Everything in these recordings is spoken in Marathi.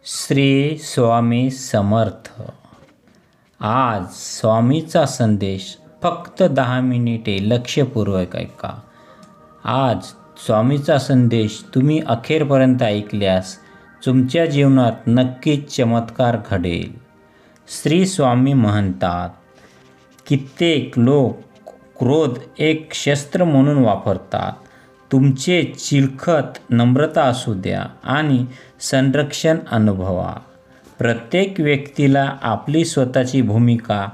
श्री स्वामी समर्थ. आज स्वामीचा संदेश फक्त 10 मिनिटे लक्षपूर्वक ऐका. आज स्वामीचा संदेश तुम्ही अखेरपर्यंत ऐकल्यास तुमच्या जीवनात नक्कीच चमत्कार घडेल. श्री स्वामी म्हणतात, कित्येक लोक क्रोध एक शस्त्र म्हणून वापरतात. तुमचे चिलखत नम्रता असू द्या आणि संरक्षण अनुभवा. प्रत्येक व्यक्तीला आपली स्वतःची भूमिका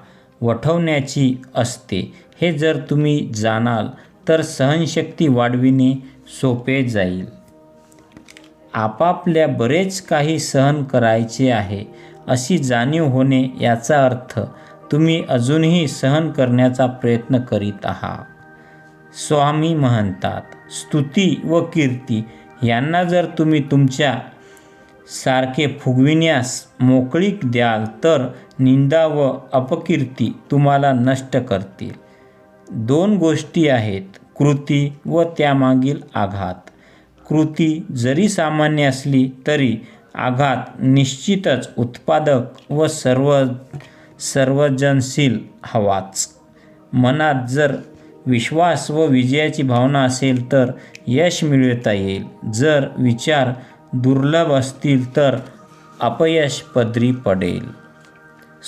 वठवण्याची असते. हे जर तुम्ही जाणाल तर सहनशक्ती वाढविणे सोपे जाईल. आपापल्या बरेच काही सहन करायचे आहे अशी जाणीव होणे याचा अर्थ तुम्ही अजूनही सहन करण्याचा प्रयत्न करीत आहात. स्वामी म्हणतात, स्तुती व कीर्ती यांना जर तुम्ही तुमच्या सारखे फुगविण्यास मोकळीक द्याल तर निंदा व अपकीर्ती तुम्हाला नष्ट करतील. 2 गोष्टी आहेत, कृती व त्यामागील आघात. कृती जरी सामान्य असली तरी आघात निश्चितच उत्पादक व सर्वजनशील हवाच. मनात जर विश्वास व विजयाची भावना असेल तर यश मिळवता येईल. जर विचार दुर्लभ असतील तर अपयश पदरी पडेल.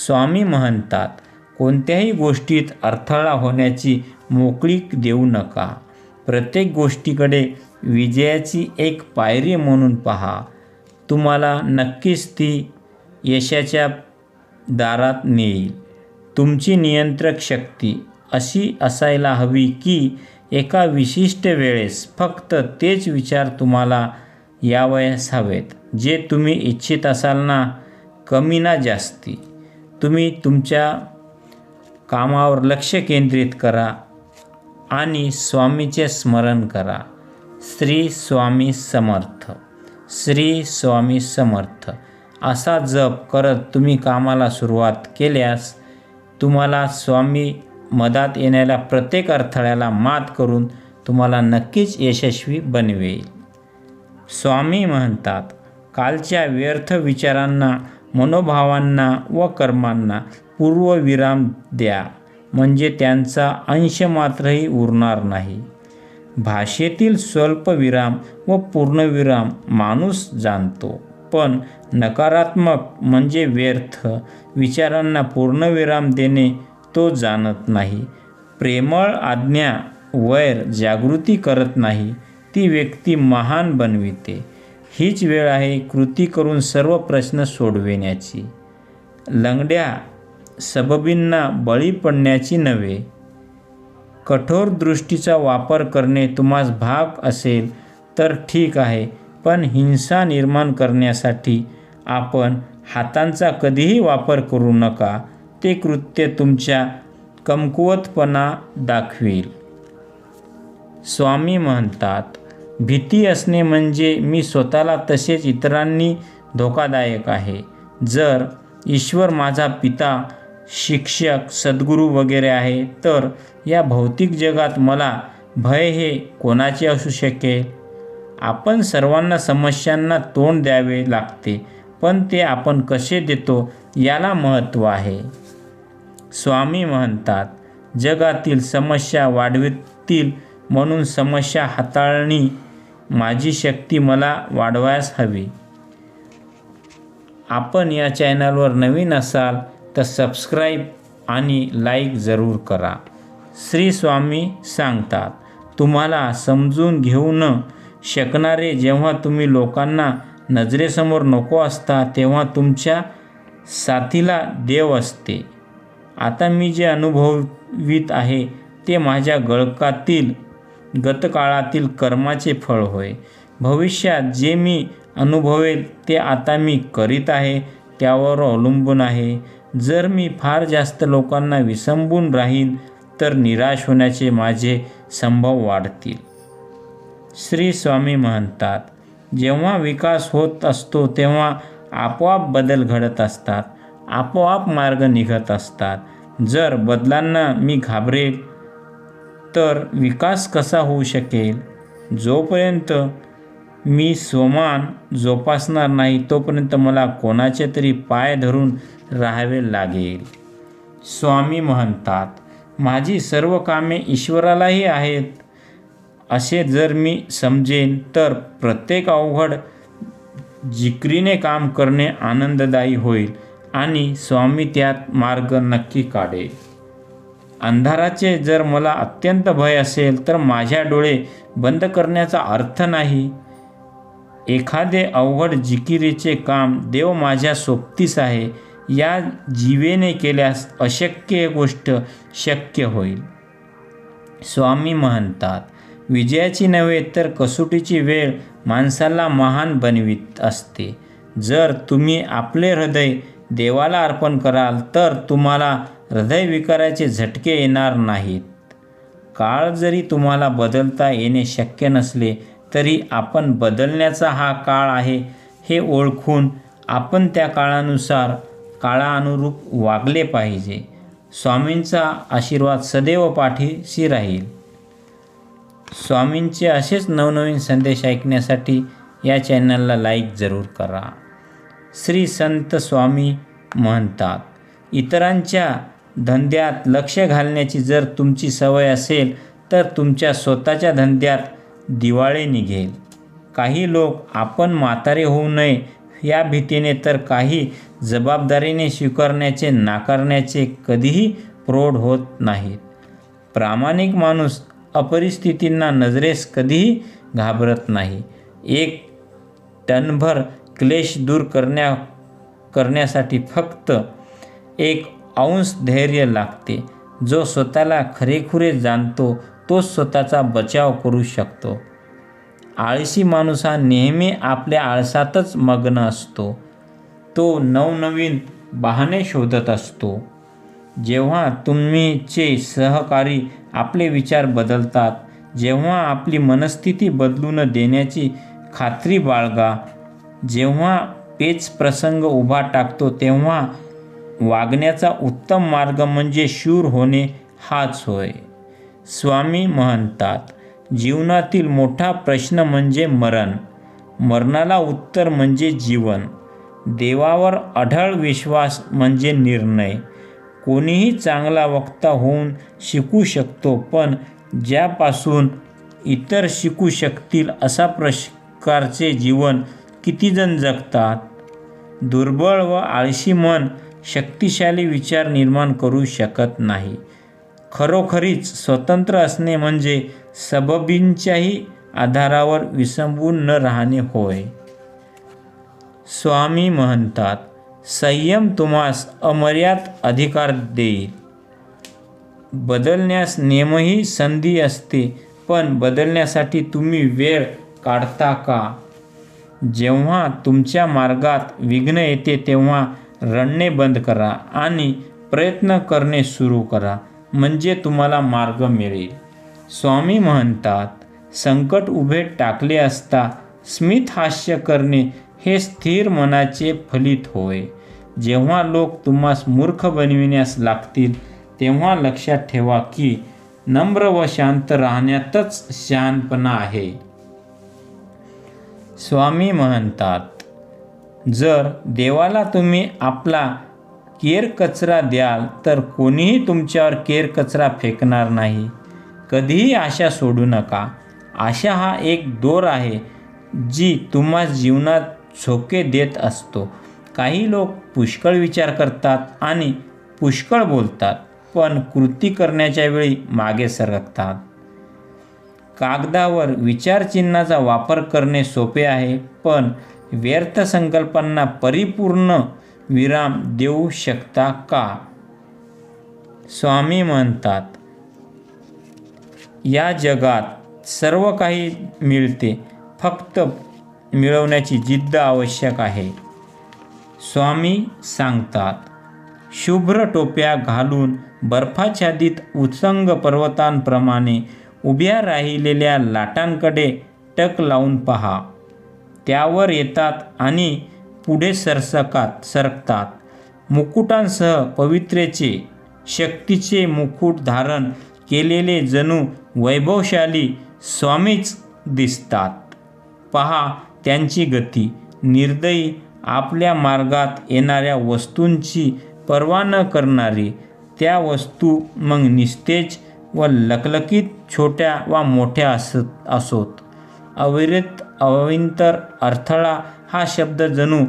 स्वामी म्हणतात, कोणत्याही गोष्टीत अडथळा होण्याची मोकळीक देऊ नका. प्रत्येक गोष्टीकडे विजयाची एक पायरी म्हणून पहा. तुम्हाला नक्कीच ती यशाच्या दारात नेईल. तुमची नियंत्रक शक्ती अशी असायला हवी की एका विशिष्ट वेळेस फक्त तेच विचार तुम्हाला यावयास हवेत जे तुम्ही इच्छित असाल ना, कमी ना जास्ती. तुम्ही तुमच्या कामावर लक्ष केंद्रित करा आणि स्वामीचे स्मरण करा. श्री स्वामी समर्थ, श्री स्वामी समर्थ असा जप करत तुम्ही कामाला सुरुवात केल्यास तुम्हाला स्वामी मदत येणाऱ्या प्रत्येक अडथळ्याला मात करून तुम्हाला नक्कीच यशस्वी बनवेल. स्वामी म्हणतात, कालच्या व्यर्थ विचारांना, मनोभावांना व कर्मांना पूर्वविराम द्या, म्हणजे त्यांचा अंश मात्रही उरणार नाही. भाषेतील स्वल्पविराम व पूर्णविराम माणूस जाणतो, पण नकारात्मक म्हणजे व्यर्थ विचारांना पूर्णविराम देणे तो जाणत नाही. प्रेमळ आज्ञा वैर जागृती करत नाही, ती व्यक्ती महान बनविते. हीच वेळ आहे कृती करून सर्व प्रश्न सोडविण्याची. लंगड्या सबबींना बळी पडण्याची नव्हे. कठोर दृष्टीचा वापर करणे तुम्हास भाग असेल तर ठीक आहे, पण हिंसा निर्माण करण्यासाठी आपण हातांचा कधीही वापर करू नका. ते कृत्य तुमच्या कमकुवतपणा दाखवेल. स्वामी म्हणतात, भीती असणे म्हणजे मी स्वतःला तसेच इतरांनी धोकादायक आहे. जर ईश्वर माझा पिता, शिक्षक, सद्गुरू वगैरे आहे तर या भौतिक जगात मला भय हे कोणाचे असू शकेल? आपण सर्वांना समस्यांना तोंड द्यावे लागते, पण ते आपण कसे देतो याला महत्त्व आहे. स्वामी म्हणतात, जगातील समस्या वाढवतील म्हणून समस्या हाताळणी माझी शक्ती मला वाढवायला हवी. आपण या चॅनलवर नवीन असाल तर सबस्क्राईब आणि लाईक जरूर करा. श्री स्वामी सांगतात, तुम्हाला समजून घेऊ न शकणारे जेव्हा तुम्ही लोकांना नजरेसमोर नको असता तेव्हा तुमच्या साथीला देव असते. आता मी जे अनुभवित आहे ते माझ्या गतकाळातील कर्माचे फळ होय. भविष्यात जे मी अनुभवेल ते आता मी करीत आहे त्यावर अवलंबून आहे. जर मी फार जास्त लोकांना विसंबून राहीन तर निराश होण्याचे माझे संभव वाढतील. श्री स्वामी म्हणतात, जेव्हा विकास होत असतो तेव्हा आपोआप बदल घडत असतात, आपोआप मार्ग निघत असतात. जर बदलांना मी घाबरेल तर विकास कसा होऊ शकेल? जोपर्यंत मी स्वमान जोपासणार नाही तोपर्यंत मला कोणाचे तरी पाय धरून राहावे लागेल. स्वामी म्हणतात, माझी सर्व कामे ईश्वरालाही आहेत असे जर मी समजेन तर प्रत्येक अवघड जिकरीने काम करणे आनंददायी होईल आणि स्वामी त्यात मार्ग नक्की काढेल. अंधाराचे जर मला अत्यंत भय असेल तर माझ्या डोळे बंद करण्याचा अर्थ नाही. एखादे अवघड जिकिरीचे काम देव माझ्या सोबतीस आहे या जीवेने केल्यास अशक्य गोष्ट शक्य होईल. स्वामी म्हणतात, विजयाची नव्हे तर कसोटीची वेळ माणसाला महान बनवित असते. जर तुम्ही आपले हृदय देवाला अर्पण कराल तर तुम्हाला हृदयविकाराचे झटके येणार नाहीत. काळ जरी तुम्हाला बदलता येणे शक्य नसले तरी आपण बदलण्याचा हा काळ आहे हे ओळखून आपण त्या काळानुरूप वागले पाहिजे. स्वामींचा आशीर्वाद सदैव पाठीशी राहील. स्वामींचे असेच नवनवीन संदेश ऐकण्यासाठी या चॅनलला लाईक जरूर करा. श्री संत स्वामी म्हणतात, इतरांच्या धंद्यात लक्ष घालण्याची जर तुमची सवय असेल तर तुमच्या स्वतःच्या धंद्यात दिवाळे निघेल. काही लोक आपण म्हातारे होऊ नये या भीतीने तर काही जबाबदारीने स्वीकारण्याचे नाकारण्याचे कधीही प्रौढ होत नाहीत. प्रामाणिक माणूस अपरिस्थितींना नजरेस कधीही घाबरत नाही. एक टनभर क्लेश दूर करण्यासाठी फक्त 1 अंश धैर्य लागते. जो स्वतःला खरेखुरे जाणतो तोच स्वतःचा बचाव करू शकतो. आळशी माणूस हा नेहमी आपल्या आळसातच मग्न असतो. तो नवनवीन बहाणे शोधत असतो. जेव्हा तुमचे सहकारी आपले विचार बदलतात, जेव्हा आपली मनस्थिती बदलून देण्याची खात्री बाळगा, जेव्हा पेच प्रसंग उभा टाकतो तेव्हा वागण्याचा उत्तम मार्ग म्हणजे शूर होणे हाच होय. स्वामी म्हणतात, जीवनातील मोठा प्रश्न म्हणजे मरण. मरणाला उत्तर म्हणजे जीवन. देवावर अढळ विश्वास म्हणजे निर्णय. कोणीही चांगला वक्ता होऊन शिकू शकतो, पण ज्यापासून इतर शिकू शकतील अशा प्रकारचे जीवन किती जण जगतात. दुर्बळ व आळशी मन शक्तिशाली विचार निर्माण करू शकत नाही. खरोखरीच स्वतंत्र असणे म्हणजे सबबींच्याही आधारावर विसंबून न राहणे होय. स्वामी म्हणतात, संयम तुम्हास अमर्याद अधिकार देईल. बदलण्यास नेहमी संधी असते, पण बदलण्यासाठी तुम्ही वेळ काढता का? जेव्हा तुमच्या मार्गात विघ्न येते तेव्हा रडणे बंद करा आणि प्रयत्न करणे सुरू करा, म्हणजे तुम्हाला मार्ग मिळेल. स्वामी म्हणतात, संकट उभे टाकले असता स्मित हास्य करणे हे स्थिर मनाचे फलित होय. जेव्हा लोक तुम्हास मूर्ख बनविण्यास लागतील तेव्हा लक्षात ठेवा की नम्र व शांत राहण्यातच शहाणपणा आहे. स्वामी म्हणतात, जर देवाला तुम्ही आपला केरकचरा द्याल तर कोणीही तुमच्यावर केरकचरा फेकणार नाही. कधीही आशा सोडू नका. आशा हा एक दोर आहे जी तुम्हाला जीवनात झोके देत असतो. काही लोक पुष्कळ विचार करतात आणि पुष्कळ बोलतात, पण कृती करण्याच्या वेळी मागे सरकतात. कागदावर विचारचिन्हाचा वापर करणे सोपे आहे, पण व्यर्थ संकल्पांना परिपूर्ण विराम देऊ शकता का? स्वामी म्हणतात, या जगात सर्व काही मिळते, फक्त मिळवण्याची जिद्द आवश्यक आहे. स्वामी सांगतात, शुभ्र टोप्या घालून बर्फाच्छादित उत्तुंग पर्वतांप्रमाणे उभ्या राहिलेल्या लाटांकडे टक लावून पहा. त्यावर येतात आणि पुढे सरकतात. मुकुटांसह पवित्रेचे शक्तीचे मुकुट धारण केलेले जणू वैभवशाली स्वामीच दिसतात. पहा त्यांची गती. निर्दयी, आपल्या मार्गात येणाऱ्या वस्तूंची पर्वा न करणारी, त्या वस्तू मग निस्तेज व लकलकीत छोट्या वा मोठ्या असोत. अविरत अवांतर अडथळा हा शब्द जणू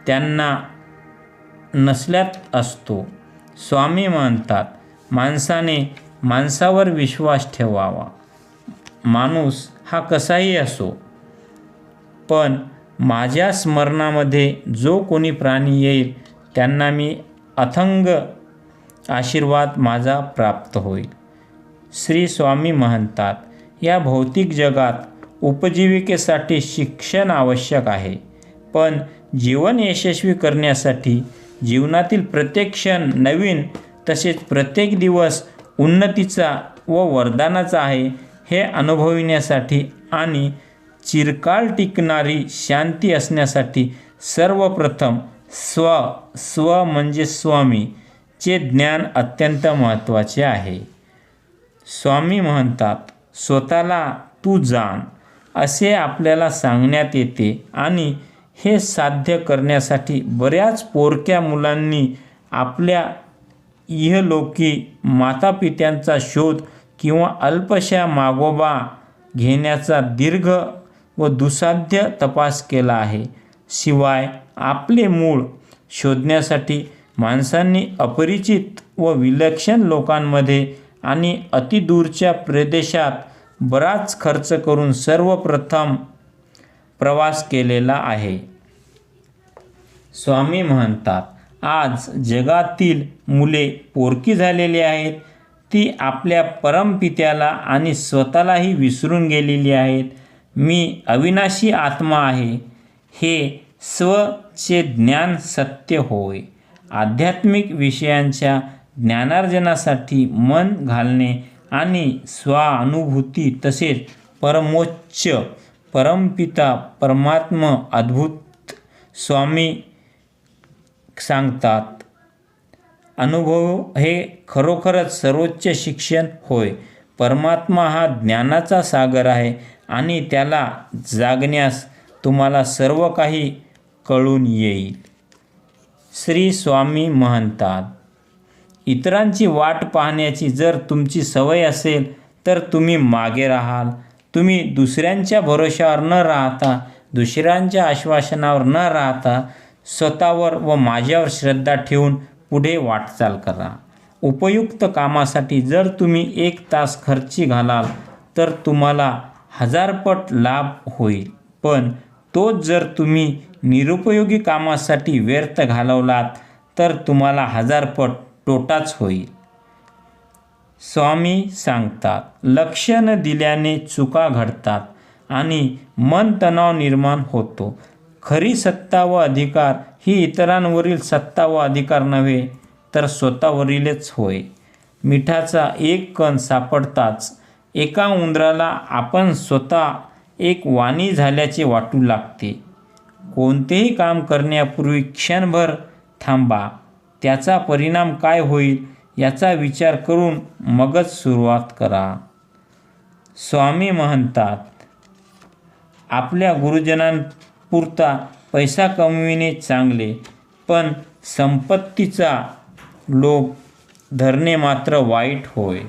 त्यांना नसल्यात असतो. स्वामी म्हणतात, माणसाने माणसावर विश्वास ठेवावा. माणूस हा कसाही असो, पण माझ्या स्मरणामध्ये जो कोणी प्राणी येईल त्यांना मी अथंग आशीर्वाद माझा प्राप्त होईल. श्री स्वामी म्हणतात, या भौतिक जगात उपजीविकेसाठी शिक्षण आवश्यक आहे, पण जीवन यशस्वी करण्यासाठी जीवनातील प्रत्येक क्षण नवीन तसेच प्रत्येक दिवस उन्नतीचा व वरदानाचा आहे हे अनुभविण्यासाठी आणि चिरकाल टिकणारी शांती असण्यासाठी सर्वप्रथम स्व म्हणजे स्वामी चे ज्ञान अत्यंत महत्त्वाचे आहे. स्वामी म्हणतात, स्वतःला तू जाण असे आपल्याला सांगण्यात येते आणि हे साध्य करण्यासाठी बऱ्याच पोरक्या मुलांनी आपल्या इहलोकी मातापित्यांचा शोध किंवा अल्पशा मागोबा घेण्याचा दीर्घ व दुस्साध्य तपास केला आहे. शिवाय आपले मूळ शोधण्यासाठी माणसांनी अपरिचित व विलक्षण लोकांमध्ये आणि अतिदूरच्या प्रदेशात बराच खर्च करून सर्वप्रथम प्रवास केलेला आहे. स्वामी म्हणतात, आज जगातील मुले पोरकी झालेली आहेत. ती आपल्या परमपित्याला आणि स्वतःलाही विसरून गेलेली आहेत. मी अविनाशी आत्मा आहे हे स्वचे ज्ञान सत्य होय. आध्यात्मिक विषयांच्या ज्ञानार्जनासाठी मन घालणे आणि स्वानुभूती तसेच परमोच्च परमपिता परमात्मा अद्भुत स्वामी सांगतात, अनुभव हे खरोखरच सर्वोच्च शिक्षण होय. परमात्मा हा ज्ञानाचा सागर आहे आणि त्याला जागण्यास तुम्हाला सर्व काही कळून येईल. श्री स्वामी म्हणतात, इतरांची वाट पाहण्याची जर तुमची सवय असेल तर तुम्ही मागे राहाल. तुम्ही दुसऱ्यांच्या भरोशावर न राहता, दुसऱ्यांच्या आश्वासनावर न राहता स्वतःवर व माझ्यावर श्रद्धा ठेवून पुढे वाटचाल करा. उपयुक्त कामासाठी जर तुम्ही 1 तास खर्ची घालाल तर तुम्हाला 1000 पट लाभ होईल, पण तोच जर तुम्ही निरुपयोगी कामासाठी व्यर्थ घालवलात तर तुम्हाला 1000 पट तोटाच होईल. स्वामी सांगतात, लक्ष न दिल्याने चुका घडतात आणि मन तणाव निर्माण होतो. खरी सत्ता व अधिकार ही इतरांवरील सत्ता व अधिकार नव्हे तर स्वतःवरीलच होय. मिठाचा 1 कण सापडताच एका उंदराला आपण स्वतः एक वाणी झाल्याचे वाटू लागते. कोणतेही काम करण्यापूर्वी क्षणभर थांबा. त्याचा परिणाम काय होईल याचा विचार करून मगच सुरुवात करा. स्वामी म्हणतात, आपल्या गुरुजनांपुरता पैसा कमविणे चांगले, पण संपत्तीचा लोभ धरणे मात्र वाईट होय.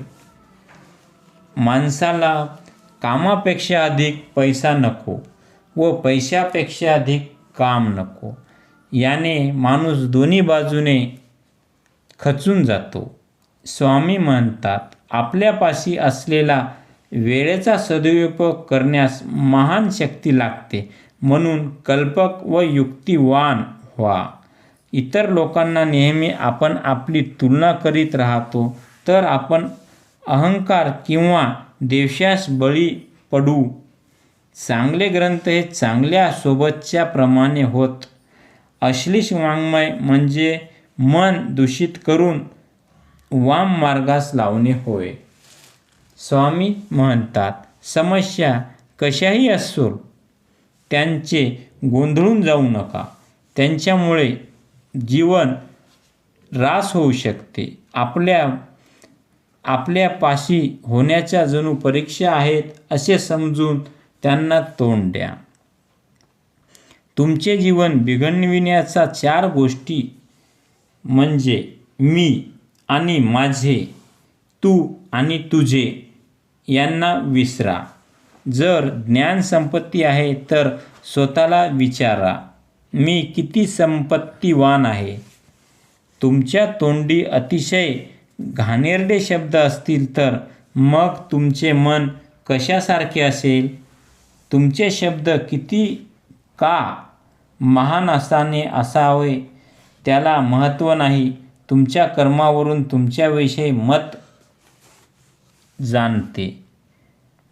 माणसाला कामापेक्षा अधिक पैसा नको व पैशापेक्षा अधिक काम नको. याने माणूस दोन्ही बाजूने खचून जातो. स्वामी म्हणतात, आपल्यापाशी असलेला वेळेचा सदुपयोग करण्यास महान शक्ती लागते, म्हणून कल्पक व युक्तिवान व्हा. इतर लोकांना नेहमी आपण आपली तुलना करीत राहतो तर आपण अहंकार किंवा द्वेषास बळी पडू. चांगले ग्रंथ हे चांगल्या सोबतच्या प्रमाणे होत. अश्लील वाङ्मय म्हणजे मन दूषित करून वाम मार्गास लावणे होय. स्वामी म्हणतात, समस्या कशाही असो त्यांचे गोंधळून जाऊ नका. त्यांच्यामुळे जीवन ऱ्हास होऊ शकते. आपल्यापाशी होण्याच्या जणू परीक्षा आहेत असे समजून त्यांना तोंड द्या. तुमचे जीवन बिघडविण्याच्या 4 गोष्टी म्हणजे मी आणि माझे, तू आणि तुझे यांना विसरा. जर ज्ञान संपत्ती आहे तर स्वतःला विचारा, मी किती संपत्तिवान आहे. तुमच्या तोंडी अतिशय घाणेरडे शब्द असतील तर मग तुमचे मन कशासारखे असेल. तुमचे शब्द किती का महान असावे त्याला महत्त्व नाही. तुमच्या कर्मावरून तुमच्याविषयी मत जाणते.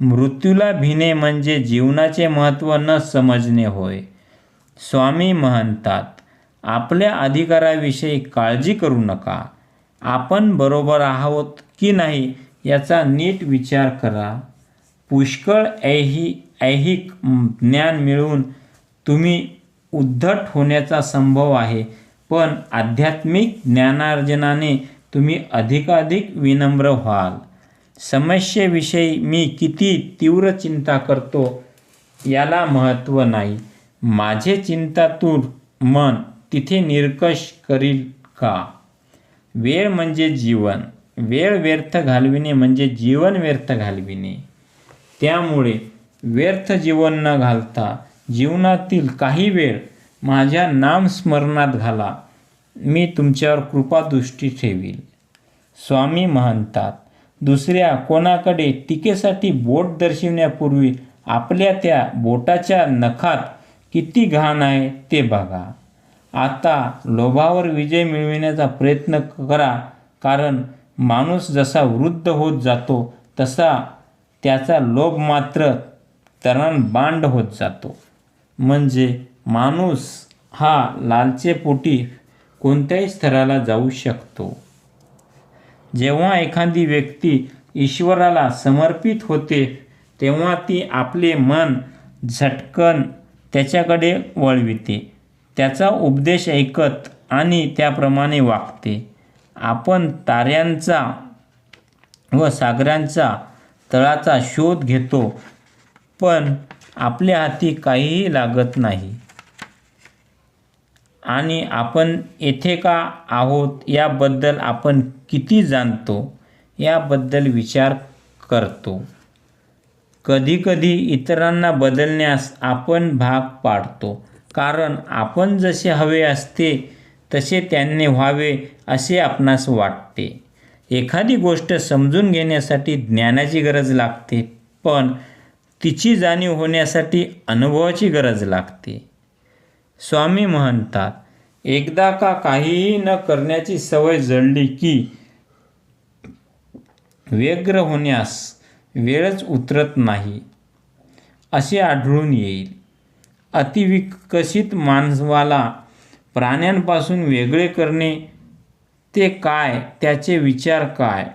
मृत्यूला भिणे म्हणजे जीवनाचे महत्त्व न समजणे होय. स्वामी म्हणतात, आपल्या अधिकाराविषयी काळजी करू नका. आपण बरोबर आहोत की नाही याचा नीट विचार करा. पुष्कळ ऐहिक ज्ञान मिळवून तुम्ही उद्धट होण्याचा संभव आहे, पण आध्यात्मिक ज्ञानार्जनाने तुम्ही अधिकाधिक विनम्र व्हाल. समस्येविषयी मी किती तीव्र चिंता करतो याला महत्त्व नाही. माझे चिंतातूर मन तिथे निरकश करील का. वेळ म्हणजे जीवन. वेळ व्यर्थ घालविणे म्हणजे जीवन व्यर्थ घालविणे. त्यामुळे व्यर्थ जीवन न घालता जीवनातील काही वेळ माझ्या नामस्मरणात घाला. मी तुमच्यावर कृपादृष्टी ठेवील. स्वामी म्हणतात, दुसऱ्या कोणाकडे टीकेसाठी बोट दर्शविण्यापूर्वी आपल्या त्या बोटाच्या नखात किती घाण आहे ते बघा. आता लोभावर विजय मिळविण्याचा प्रयत्न करा, कारण माणूस जसा वृद्ध होत जातो तसा त्याचा लोभ मात्र तरणबांड होत जातो. म्हणजे माणूस हा लालसेपोटी कोणत्याही स्तराला जाऊ शकतो. जेव्हा एखादी व्यक्ती ईश्वराला समर्पित होते तेव्हा ती आपले मन झटकन त्याच्याकडे वळविते, त्याचा उपदेश ऐकत आणि त्याप्रमाणे वागते. आपण ताऱ्यांचा व सागरांचा तळाचा शोध घेतो, पण आपल्या हाती काहीही लागत नाही. आणि आपण येथे का आहोत याबद्दल आपण किती जाणतो याबद्दल विचार करतो. कधीकधी इतरांना बदलण्यास आपण भाग पाडतो, कारण आपण जसे हवे असते तसे त्यांनी व्हावे असे आपणास वाटते. एखादी गोष्ट समजून घेण्यासाठी ज्ञानाची गरज लागते, पण तिची जाणीव होण्यासाठी अनुभवाची गरज लागते. स्वामी म्हणतात, एकदा का काहीही न करण्याची सवय जडली की व्यग्र होण्यास वेळच उतरत नाही असे आढळून येईल. अतिविकसित मानवाला प्राण्यांपासून वेगळे करणे ते काय, त्याचे विचार काय.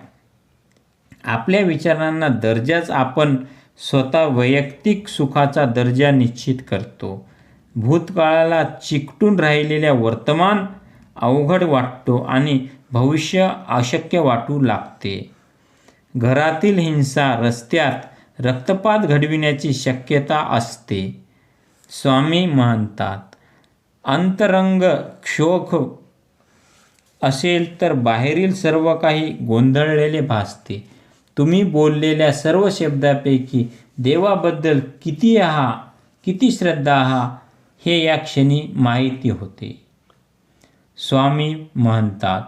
आपल्या विचारांना दर्जाच आपण स्वतः वैयक्तिक सुखाचा दर्जा निश्चित करतो. भूतकाळाला चिकटून राहिलेल्या वर्तमान अवघड वाटतो आणि भविष्य अशक्य वाटू लागते. घरातील हिंसा रस्त्यात रक्तपात घडविण्याची शक्यता असते. स्वामी म्हणतात, अंतरंग क्षोभ असेल तर बाहेरील सर्व काही गोंधळलेले भासते. तुम्ही बोललेल्या सर्व शब्दांपैकी देवाबद्दल किती श्रद्धा हे या क्षणी माहिती होते. स्वामी म्हणतात,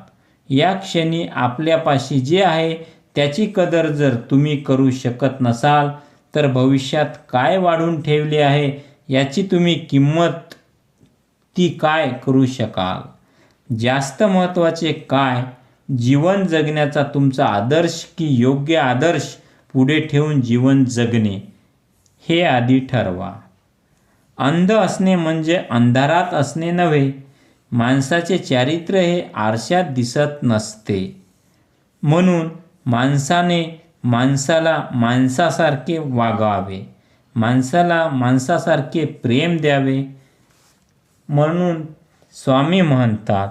या क्षणी आपल्यापाशी जे आहे त्याची कदर जर तुम्ही करू शकत नसाल तर भविष्यात काय वाढून ठेवले आहे याची तुम्ही किंमत ती काय करू शकाल. जास्त महत्त्वाचे काय, जीवन जगण्याचा तुमचा आदर्श की योग्य आदर्श पुढे ठेवून जीवन जगणे हे आधी ठरवा. अंध असणे म्हणजे अंधारात असणे नव्हे. माणसाचे चारित्र्य हे आरशात दिसत नसते. म्हणून माणसाने माणसाला माणसासारखे वागावे, माणसाला माणसासारखे प्रेम द्यावे. म्हणून स्वामी म्हणतात,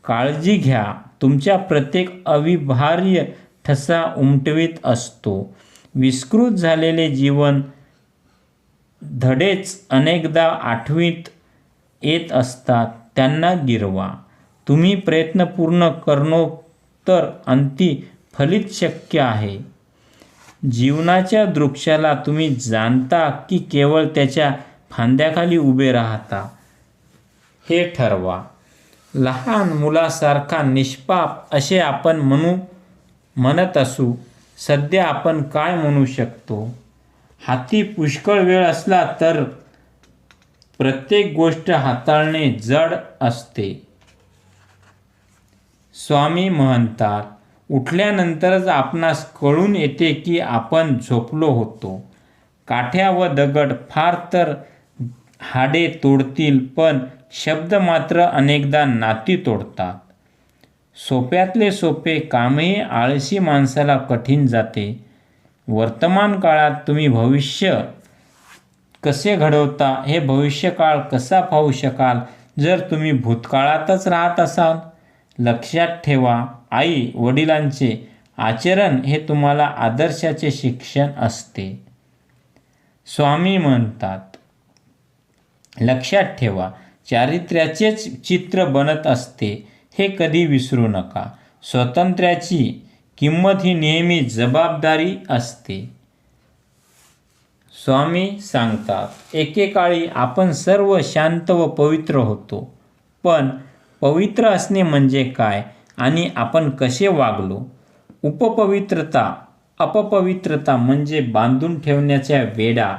काळजी घ्या. तुमच्या प्रत्येक अविभार्य ठसा उमटवीत असतो. विस्कृत झालेले जीवन धडेच अनेकदा आठवीत येत असतात त्यांना गिरवा. तुम्ही प्रयत्न पूर्ण करणोत्तर अंती फलित शक्य आहे. जीवनाच्या वृक्षाला तुम्ही जाणता की केवळ त्याच्या फांद्याखाली उभे राहता हे ठरवा. लहान मुलासारखा निष्पाप असे आपण म्हणत असू. सध्या आपण काय म्हणू शकतो? हाती पुष्कळ वेळ असला तर प्रत्येक गोष्ट हाताळणे जड असते. स्वामी म्हणतात, उठल्यानंतरच आपणास कळून येते की आपण झोपलो होतो. काठ्या व दगड फार तर हाडे तोडतील, पण शब्द मात्र अनेकदा नाती तोडतात. सोप्यातले सोपे कामही आळशी माणसाला कठीण जाते. वर्तमान काळात तुम्ही भविष्य कसे घडवता हे भविष्यकाळ कसा पाहू शकाल जर तुम्ही भूतकाळातच राहत असाल? लक्षात ठेवा, आई वडिलांचे आचरण हे तुम्हाला आदर्शाचे शिक्षण असते. स्वामी म्हणतात, लक्षात ठेवा, चारित्र्याचेच चित्र बनत असते हे कधी विसरू नका. स्वातंत्र्याची किंमत ही नेहमी जबाबदारी असते. स्वामी सांगतात, एकेकाळी आपण सर्व शांत व पवित्र होतो. पण पवित्र असणे म्हणजे काय आणि आपण कसे वागलो? अपपवित्रता म्हणजे बांधून ठेवण्याच्या वेडा,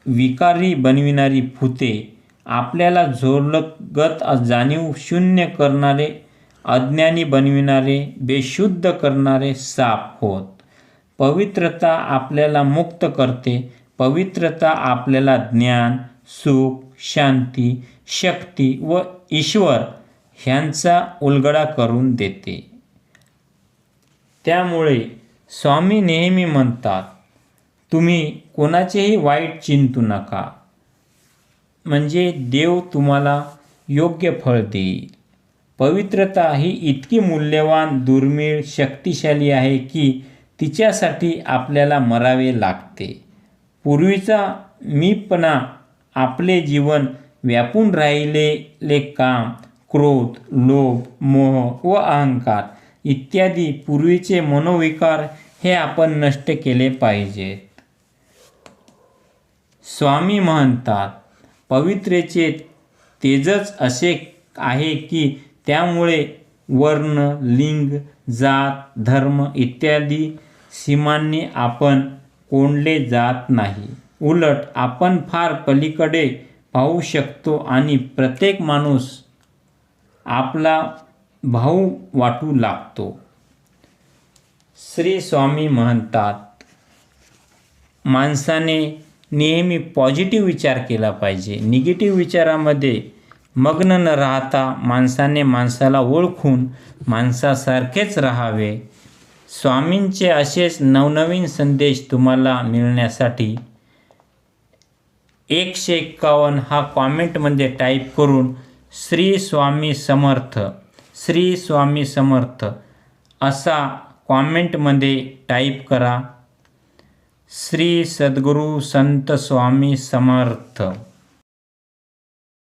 विकारी बनविणारी भूते, आपल्याला झोलगत जाणीव शून्य करणारे, अज्ञानी बनविणारे, बेशुद्ध करणारे साप होत. पवित्रता आपल्याला मुक्त करते. पवित्रता आपल्याला ज्ञान, सुख, शांती, शक्ती व ईश्वर ह्यांचा उलगडा करून देते. त्यामुळे स्वामी नेहमी म्हणतात, तुम्ही कोणाचेही वाईट चिंतू नका, म्हणजे देव तुम्हाला योग्य फळ देईल. पवित्रता ही इतकी मूल्यवान, दुर्मिळ, शक्तिशाली आहे की तिच्यासाठी आपल्याला मरावे लागते. पूर्वीचा मीपणा, आपले जीवन व्यापून राहिलेले काम, क्रोध, लोभ, मोह व अहंकार इत्यादी पूर्वीचे मनोविकार हे आपण नष्ट केले पाहिजेत. स्वामी म्हणतात, पवित्रेचे तेजच असे आहे की त्यामुळे वर्ण, लिंग, जात, धर्म इत्यादी सीमांनी आपण कोंडले जात नाही. उलट आपण फार पलीकडे पाहू शकतो आणि प्रत्येक माणूस आपला भाऊ वाटू लागतो. श्री स्वामी म्हणतात, माणसाने नेहमी पॉझिटिव्ह विचार केला पाहिजे. निगेटिव्ह विचारामध्ये मग्न न राहता माणसाने माणसाला ओळखून माणसासारखेच राहावे. स्वामींचे असेच नवनवीन संदेश तुम्हाला मिळण्यासाठी 151 हा कॉमेंटमध्ये टाईप करून श्री स्वामी समर्थ, श्री स्वामी समर्थ असा कॉमेंटमध्ये टाईप करा. श्री सद्गुरू संत स्वामी समर्थ.